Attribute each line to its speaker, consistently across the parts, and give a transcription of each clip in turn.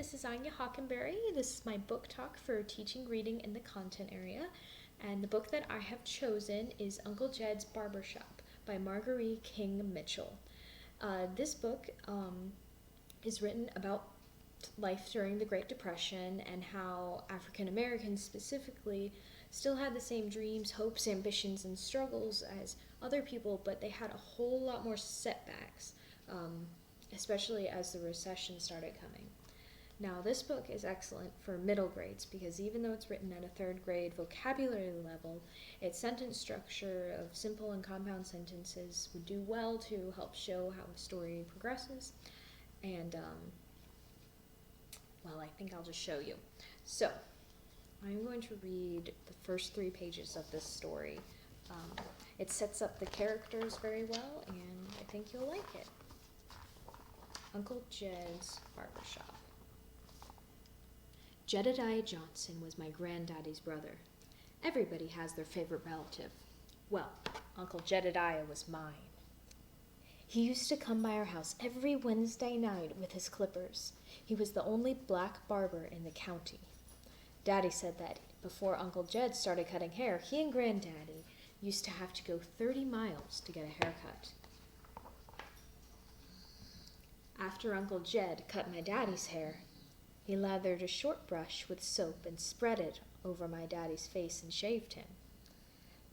Speaker 1: this is Anya Hockenberry. This is my book talk for teaching reading in the content area. And the book that I have chosen is Uncle Jed's Barbershop by Marguerite King Mitchell. This book is written about life during the Great Depression and how African Americans specifically still had the same dreams, hopes, ambitions, and struggles as other people, but they had a whole lot more setbacks, especially as the recession started coming. Now, this book is excellent for middle grades because even though it's written at a third grade vocabulary level, its sentence structure of simple and compound sentences would do well to help show how a story progresses. And, well, I think I'll just show you. So, I'm going to read the first 3 pages of this story. It sets up the characters very well, and I think you'll like it. Uncle Jed's Barbershop. Jedediah Johnson was my granddaddy's brother. Everybody has their favorite relative. Well, Uncle Jedediah was mine. He used to come by our house every Wednesday night with his clippers. He was the only black barber in the county. Daddy said that before Uncle Jed started cutting hair, he and Granddaddy used to have to go 30 miles to get a haircut. After Uncle Jed cut my daddy's hair, he lathered a short brush with soap and spread it over my daddy's face and shaved him.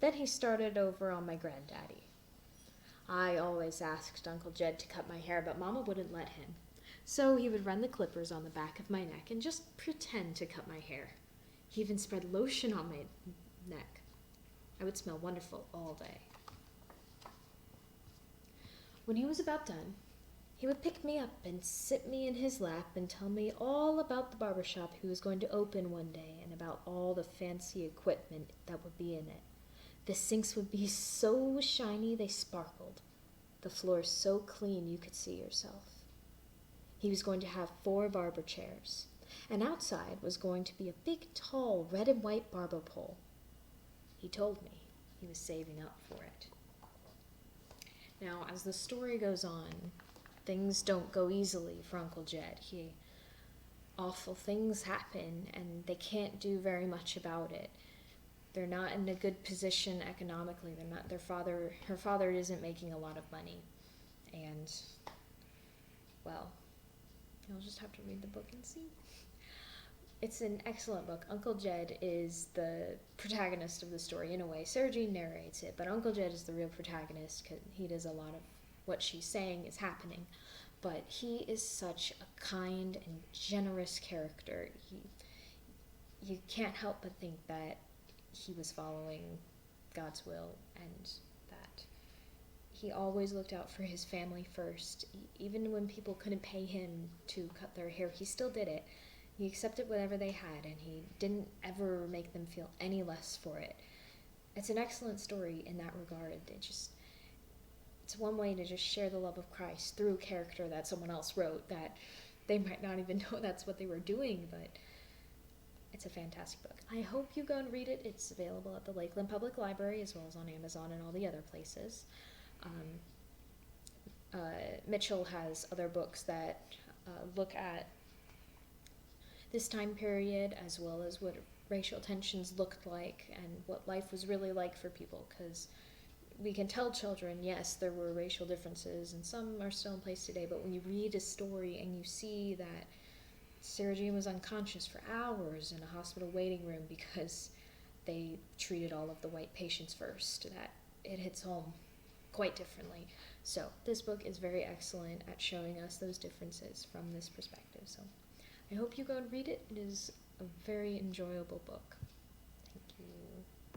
Speaker 1: Then he started over on my granddaddy. I always asked Uncle Jed to cut my hair, but Mama wouldn't let him. So he would run the clippers on the back of my neck and just pretend to cut my hair. He even spread lotion on my neck. I would smell wonderful all day. When he was about done, he would pick me up and sit me in his lap and tell me all about the barbershop he was going to open one day and about all the fancy equipment that would be in it. The sinks would be so shiny they sparkled. The floor so clean you could see yourself. He was going to have 4 barber chairs, and outside was going to be a big, tall, red and white barber pole. He told me he was saving up for it. Now, as the story goes on, things don't go easily for Uncle Jed. Awful things happen, and they can't do very much about it. They're not in a good position economically. Her father isn't making a lot of money, and, well, you'll just have to read the book and see. It's an excellent book. Uncle Jed is the protagonist of the story in a way. Sarah Jean narrates it, but Uncle Jed is the real protagonist because he does a lot of what she's saying is happening. But he is such a kind and generous character. You can't help but think that he was following God's will and that he always looked out for his family first. Even when people couldn't pay him to cut their hair, he still did it. He accepted whatever they had, and he didn't ever make them feel any less for it. It's an excellent story in that regard. It's one way to just share the love of Christ through a character that someone else wrote that they might not even know that's what they were doing, but it's a fantastic book. I hope you go and read it. It's available at the Lakeland Public Library as well as on Amazon and all the other places. Mitchell has other books that look at this time period as well as what racial tensions looked like and what life was really like for people, because we can tell children, yes, there were racial differences and some are still in place today, but when you read a story and you see that Sarah Jean was unconscious for hours in a hospital waiting room because they treated all of the white patients first, that it hits home quite differently. So this book is very excellent at showing us those differences from this perspective. So I hope you go and read it. It is a very enjoyable book. Thank you.